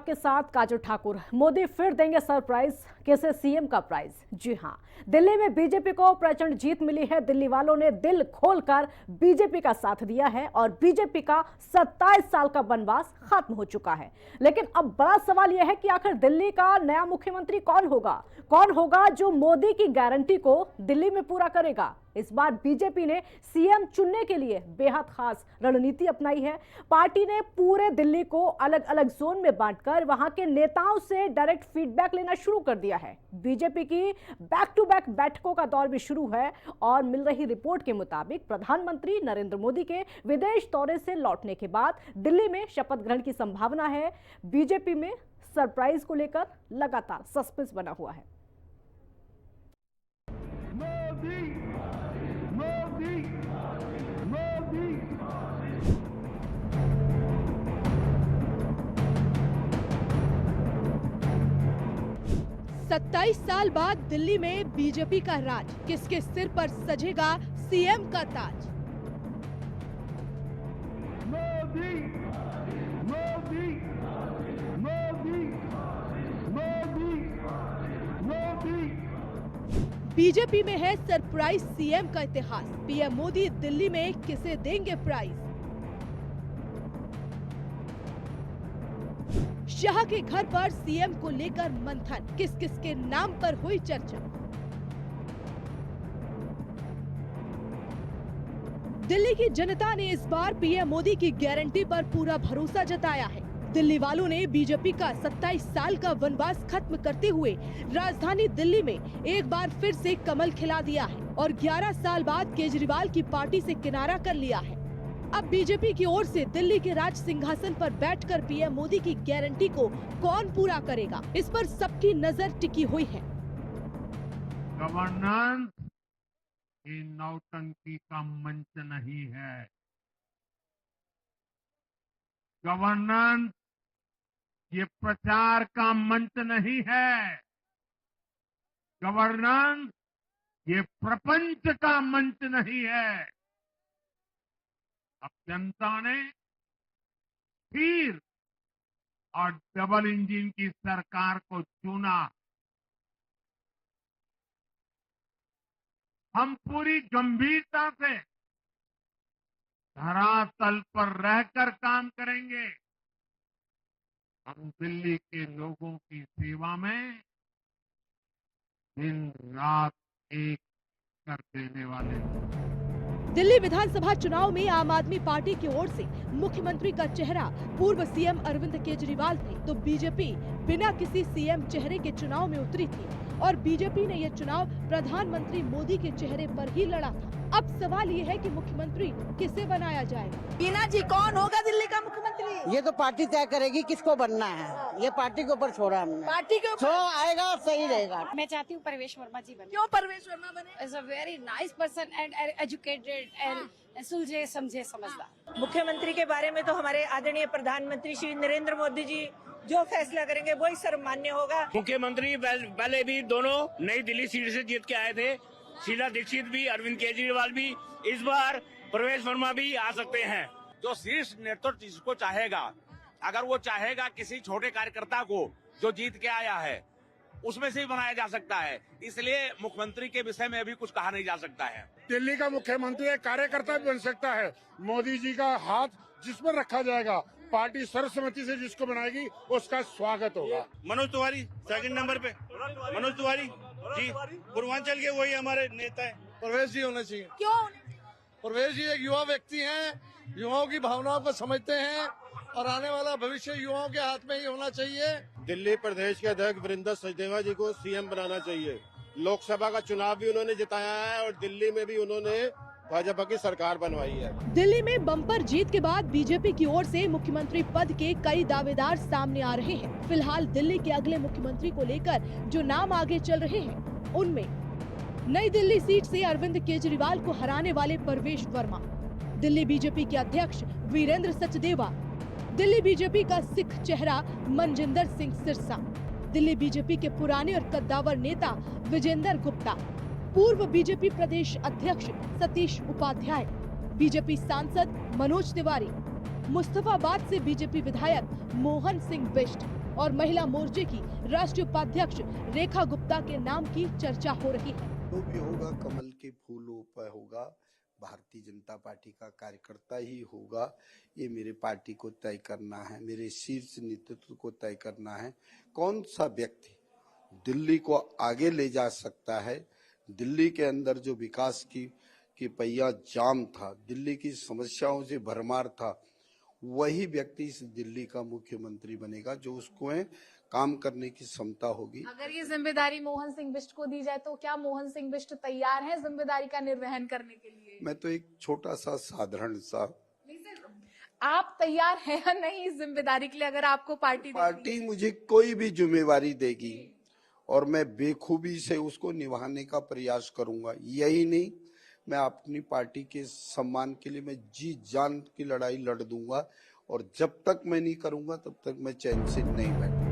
आपके साथ काजल ठाकुर। मोदी फिर देंगे सरप्राइज, कैसे सीएम का प्राइज। जी हां, दिल्ली में बीजेपी को प्रचंड जीत मिली है। दिल्ली वालों ने दिल खोलकर बीजेपी का साथ दिया है और बीजेपी का 27 साल का वनवास खत्म हो चुका है। लेकिन अब बड़ा सवाल यह है कि आखिर दिल्ली का नया मुख्यमंत्री कौन होगा? कौन होगा जो मोदी की गारंटी को दिल्ली में पूरा करेगा? इस बार बीजेपी ने सीएम चुनने के लिए बेहद खास रणनीति अपनाई है। पार्टी ने पूरे दिल्ली को अलग अलग जोन में बांटकर वहां के नेताओं से डायरेक्ट फीडबैक लेना शुरू कर दिया है। बीजेपी की बैक टू बैक बैठकों का दौर भी शुरू है और मिल रही रिपोर्ट के मुताबिक प्रधानमंत्री नरेंद्र मोदी के विदेश दौरे से लौटने के बाद दिल्ली में शपथ ग्रहण की संभावना है। बीजेपी में सरप्राइज को लेकर लगातार सस्पेंस बना हुआ है। 27 साल बाद दिल्ली में बीजेपी का राज, किसके सिर पर सजेगा सीएम का ताज? मोदी, मोदी, मोदी, मोदी, मोदी। बीजेपी में है सरप्राइज सीएम का इतिहास। पीएम मोदी दिल्ली में किसे देंगे प्राइज? शाह के घर पर सीएम को लेकर मंथन, किस किस के नाम पर हुई चर्चा? दिल्ली की जनता ने इस बार पीएम मोदी की गारंटी पर पूरा भरोसा जताया है। दिल्ली वालों ने बीजेपी का 27 साल का वनवास खत्म करते हुए राजधानी दिल्ली में एक बार फिर से कमल खिला दिया है और 11 साल बाद केजरीवाल की पार्टी से किनारा कर लिया है। अब बीजेपी की ओर से दिल्ली के राज सिंहासन पर बैठकर पीएम मोदी की गारंटी को कौन पूरा करेगा, इस पर सबकी नजर टिकी हुई है। गवर्नेंस ये नौटंकी का मंच नहीं है। गवर्नेंस ये प्रचार का मंच नहीं है। गवर्नेंस ये प्रपंच का मंच नहीं है। अब जनता ने फिर और डबल इंजन की सरकार को चुना। हम पूरी गंभीरता से धरातल पर रहकर काम करेंगे। हम दिल्ली के लोगों की सेवा में दिन रात एक कर देने वाले हैं। दिल्ली विधानसभा चुनाव में आम आदमी पार्टी की ओर से मुख्यमंत्री का चेहरा पूर्व सीएम अरविंद केजरीवाल थे, तो बीजेपी बिना किसी सीएम चेहरे के चुनाव में उतरी थी और बीजेपी ने यह चुनाव प्रधानमंत्री मोदी के चेहरे पर ही लड़ा था। अब सवाल ये है कि मुख्यमंत्री किसे बनाया जाएगा? बीना जी कौन होगा दिल्ली का मुख्यमंत्री? ये तो पार्टी तय करेगी किसको बनना है। ये पार्टी के ऊपर छोड़ा हमने। पार्टी के जो आएगा सही रहेगा। मैं चाहती हूँ परवेश वर्मा जी बने। क्यों परवेश वर्मा बने? Is a very nice person and educated and सुलझे समझे समझदार। मुख्यमंत्री के बारे में तो हमारे आदरणीय प्रधानमंत्री श्री नरेंद्र मोदी जी जो फैसला करेंगे वही सर्वमान्य होगा। मुख्यमंत्री पहले भी दोनों नई दिल्ली सीट से जीत के आए थे। शीला दीक्षित भी, अरविंद केजरीवाल भी, इस बार परवेश वर्मा भी आ सकते हैं। जो शीर्ष नेतृत्व जिसको चाहेगा, अगर वो चाहेगा किसी छोटे कार्यकर्ता को जो जीत के आया है उसमें से ही बनाया जा सकता है। इसलिए मुख्यमंत्री के विषय में अभी कुछ कहा नहीं जा सकता है। दिल्ली का मुख्यमंत्री एक कार्यकर्ता भी बन सकता है। मोदी जी का हाथ जिस पर रखा जाएगा, पार्टी सर्वसम्मति से जिसको बनाएगी उसका स्वागत होगा। मनोज तिवारी सेकंड नंबर पे, मनोज तिवारी जी पूर्वांचल के वही हमारे नेता है। परवेश जी होना चाहिए। क्यों? परवेश जी एक युवा व्यक्ति हैं, युवाओं की भावनाओं को समझते हैं और आने वाला भविष्य युवाओं के हाथ में ही होना चाहिए। दिल्ली प्रदेश के अध्यक्ष वरिंदर सचदेवा जी को सीएम बनाना चाहिए। लोकसभा का चुनाव भी उन्होंने जिताया है और दिल्ली में भी उन्होंने भाजपा की सरकार बनवाई है। दिल्ली में बम्पर जीत के बाद बीजेपी की ओर से मुख्यमंत्री पद के कई दावेदार सामने आ रहे हैं। फिलहाल दिल्ली के अगले मुख्यमंत्री को लेकर जो नाम आगे चल रहे हैं, उनमें नई दिल्ली सीट से अरविंद केजरीवाल को हराने वाले परवेश वर्मा, दिल्ली बीजेपी के अध्यक्ष वीरेंद्र सचदेवा, दिल्ली बीजेपी का सिख चेहरा मनजिंदर सिंह सिरसा, दिल्ली बीजेपी के पुराने और कद्दावर नेता विजेंद्र गुप्ता, पूर्व बीजेपी प्रदेश अध्यक्ष सतीश उपाध्याय, बीजेपी सांसद मनोज तिवारी, मुस्तफाबाद से बीजेपी विधायक मोहन सिंह बिष्ट और महिला मोर्चे की राष्ट्रीय उपाध्यक्ष रेखा गुप्ता के नाम की चर्चा हो रही है। जो भी होगा कमल के फूलों पर होगा, भारतीय जनता पार्टी का कार्यकर्ता ही होगा। ये मेरे पार्टी को तय करना है, मेरे शीर्ष नेतृत्व को तय करना है कौन सा व्यक्ति दिल्ली को आगे ले जा सकता है। दिल्ली के अंदर जो विकास की पहिया जाम था, दिल्ली की समस्याओं से भरमार था, वही व्यक्ति इस दिल्ली का मुख्यमंत्री बनेगा जो उसको काम करने की क्षमता होगी। अगर ये जिम्मेदारी मोहन सिंह बिष्ट को दी जाए तो क्या मोहन सिंह बिष्ट तैयार है जिम्मेदारी का निर्वहन करने के लिए? मैं तो एक छोटा सा साधारण सा, आप तैयार हैं या नहीं इस जिम्मेदारी के लिए? अगर आपको पार्टी मुझे कोई भी जिम्मेवारी देगी और मैं बेखूबी से उसको निभाने का प्रयास करूंगा। यही नहीं, मैं अपनी पार्टी के सम्मान के लिए मैं जी जान की लड़ाई लड़ दूंगा और जब तक मैं नहीं करूंगा तब तक मैं चैन से नहीं बैठूंगा।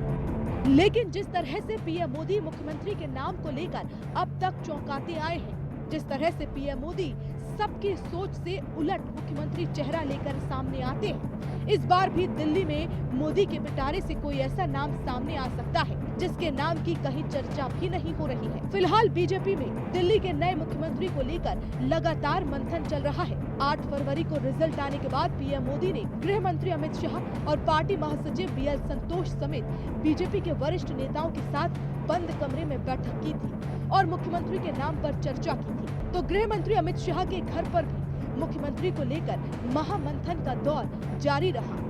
लेकिन जिस तरह से पीएम मोदी मुख्यमंत्री के नाम को लेकर अब तक चौंकाते आए हैं, जिस तरह से पीएम मोदी सबकी सोच से उलट मुख्यमंत्री चेहरा लेकर सामने आते हैं, इस बार भी दिल्ली में मोदी के पिटारे से कोई ऐसा नाम सामने आ सकता है जिसके नाम की कहीं चर्चा भी नहीं हो रही है। फिलहाल बीजेपी में दिल्ली के नए मुख्यमंत्री को लेकर लगातार मंथन चल रहा है। 8 फरवरी को रिजल्ट आने के बाद पीएम मोदी ने गृह मंत्री अमित शाह और पार्टी महासचिव बीएल संतोष समेत बीजेपी के वरिष्ठ नेताओं के साथ बंद कमरे में बैठक की थी और मुख्यमंत्री के नाम पर चर्चा की थी। तो गृह मंत्री अमित शाह के घर पर भी मुख्यमंत्री को लेकर महामंथन का दौर जारी रहा।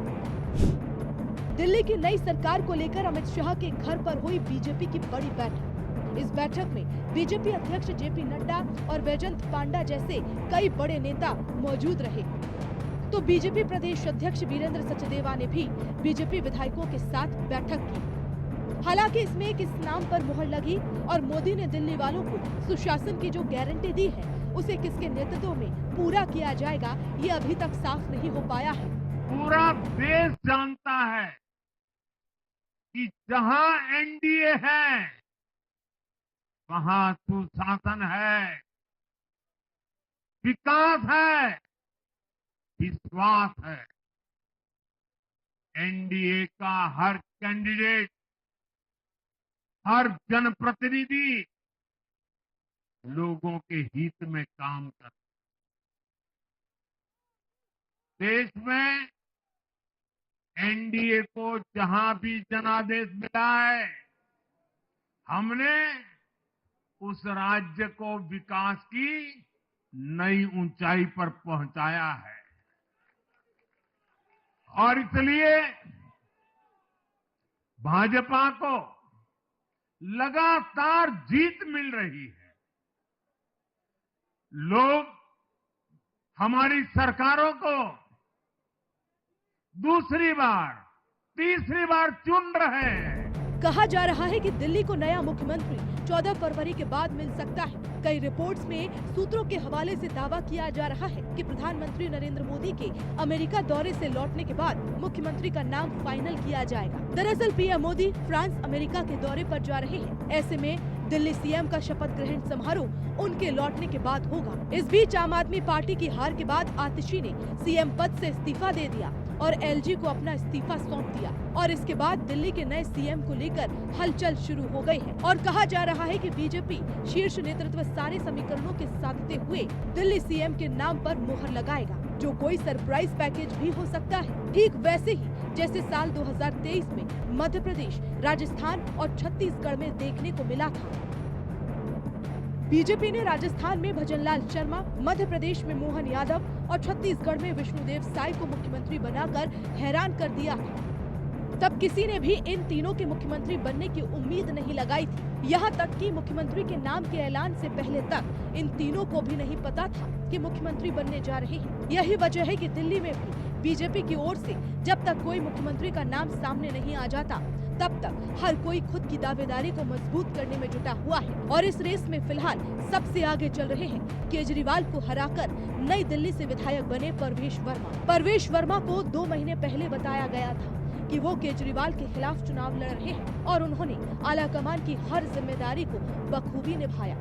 दिल्ली की नई सरकार को लेकर अमित शाह के घर पर हुई बीजेपी की बड़ी बैठक। इस बैठक में बीजेपी अध्यक्ष जेपी नड्डा और वैजंत पांडा जैसे कई बड़े नेता मौजूद रहे। तो बीजेपी प्रदेश अध्यक्ष वीरेंद्र सचदेवा ने भी बीजेपी विधायकों के साथ बैठक की। हालांकि इसमें किस नाम पर मुहर लगी और मोदी ने दिल्ली वालों को सुशासन की जो गारंटी दी है उसे किसके नेतृत्व में पूरा किया जाएगा, ये अभी तक साफ नहीं हो पाया है। पूरा देश जानता है कि जहां एनडीए है वहां सुशासन है, विकास है, विश्वास है। एनडीए का हर कैंडिडेट, हर जनप्रतिनिधि लोगों के हित में काम करता है। देश में एनडीए को जहां भी जनादेश मिला है, हमने उस राज्य को विकास की नई ऊंचाई पर पहुंचाया है और इसलिए भाजपा को लगातार जीत मिल रही है। लोग हमारी सरकारों को दूसरी बार, तीसरी बार चुन रहे हैं। कहा जा रहा है कि दिल्ली को नया मुख्यमंत्री 14 फरवरी के बाद मिल सकता है। कई रिपोर्ट्स में सूत्रों के हवाले से दावा किया जा रहा है कि प्रधानमंत्री नरेंद्र मोदी के अमेरिका दौरे से लौटने के बाद मुख्यमंत्री का नाम फाइनल किया जाएगा। दरअसल पीएम मोदी फ्रांस अमेरिका के दौरे पर जा रहे हैं। ऐसे में दिल्ली सीएम का शपथ ग्रहण समारोह उनके लौटने के बाद होगा। इस बीच आम आदमी पार्टी की हार के बाद आतिशी ने सीएम पद से इस्तीफा दे दिया और एलजी को अपना इस्तीफा सौंप दिया और इसके बाद दिल्ली के नए सीएम को लेकर हलचल शुरू हो गई है और कहा जा रहा है कि बीजेपी शीर्ष नेतृत्व सारे समीकरणों के साधते हुए दिल्ली सीएम के नाम पर मुहर लगाएगा, जो कोई सरप्राइज पैकेज भी हो सकता है। ठीक वैसे ही जैसे साल 2023 में मध्य प्रदेश, राजस्थान और छत्तीसगढ़ में देखने को मिला था। बीजेपी ने राजस्थान में भजनलाल शर्मा, मध्य प्रदेश में मोहन यादव और छत्तीसगढ़ में विष्णुदेव साय को मुख्यमंत्री बनाकर हैरान कर दिया है। तब किसी ने भी इन तीनों के मुख्यमंत्री बनने की उम्मीद नहीं लगाई थी। यहाँ तक कि मुख्यमंत्री के नाम के ऐलान से पहले तक इन तीनों को भी नहीं पता था कि मुख्यमंत्री बनने जा रहे हैं। यही वजह है कि दिल्ली में भी बीजेपी की ओर से जब तक कोई मुख्यमंत्री का नाम सामने नहीं आ जाता तब तक हर कोई खुद की दावेदारी को मजबूत करने में जुटा हुआ है और इस रेस में फिलहाल सबसे आगे चल रहे हैं केजरीवाल को हराकर नई दिल्ली से विधायक बने परवेश वर्मा। परवेश वर्मा को 2 महीने पहले बताया गया था कि वो केजरीवाल के खिलाफ चुनाव लड़ रहे हैं और उन्होंने आलाकमान की हर जिम्मेदारी को बखूबी निभाया।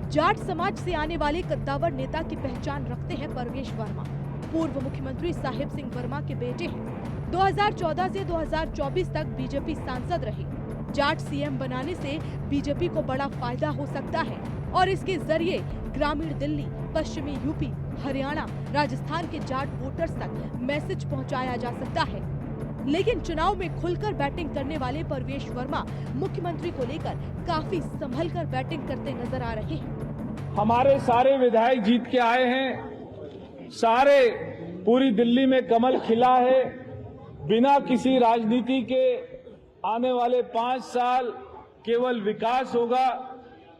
जाट समाज से आने वाले कद्दावर नेता की पहचान रखते हैं परवेश वर्मा। पूर्व मुख्यमंत्री साहिब सिंह वर्मा के बेटे हैं। 2014 से 2024 तक बीजेपी सांसद रहे। जाट सीएम बनाने से बीजेपी को बड़ा फायदा हो सकता है और इसके जरिए ग्रामीण दिल्ली, पश्चिमी यूपी, हरियाणा, राजस्थान के जाट वोटर्स तक मैसेज पहुंचाया जा सकता है। लेकिन चुनाव में खुलकर बैटिंग करने वाले परवेश वर्मा मुख्यमंत्री को लेकर काफी संभल कर बैटिंग करते नजर आ रहे हैं। हमारे सारे विधायक जीत के आए हैं, सारे पूरी दिल्ली में कमल खिला है। बिना किसी राजनीति के आने वाले 5 साल केवल विकास होगा।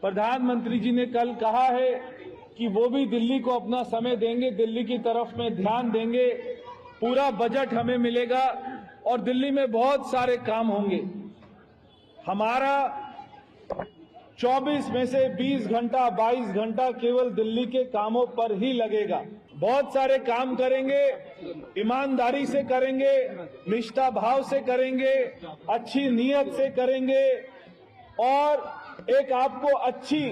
प्रधानमंत्री जी ने कल कहा है कि वो भी दिल्ली को अपना समय देंगे, दिल्ली की तरफ में ध्यान देंगे, पूरा बजट हमें मिलेगा और दिल्ली में बहुत सारे काम होंगे। हमारा 24 में से 20 घंटा 22 घंटा केवल दिल्ली के कामों पर ही लगेगा। बहुत सारे काम करेंगे, ईमानदारी से करेंगे, निष्ठा भाव से करेंगे, अच्छी नीयत से करेंगे और एक आपको अच्छी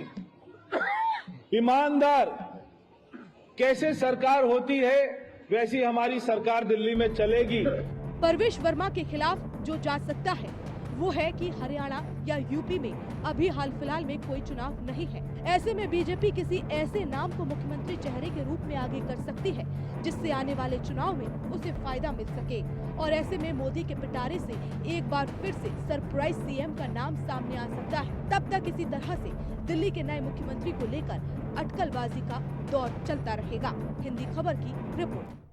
ईमानदार कैसे सरकार होती है वैसी हमारी सरकार दिल्ली में चलेगी। परवेश वर्मा के खिलाफ जो जा सकता है वो है कि हरियाणा या यूपी में अभी हाल फिलहाल में कोई चुनाव नहीं है। ऐसे में बीजेपी किसी ऐसे नाम को मुख्यमंत्री चेहरे के रूप में आगे कर सकती है जिससे आने वाले चुनाव में उसे फायदा मिल सके और ऐसे में मोदी के पिटारे से एक बार फिर से सरप्राइज सीएम का नाम सामने आ सकता है। तब तक इसी तरह से दिल्ली के नए मुख्यमंत्री को लेकर अटकलबाजी का दौर चलता रहेगा। हिंदी खबर की रिपोर्ट।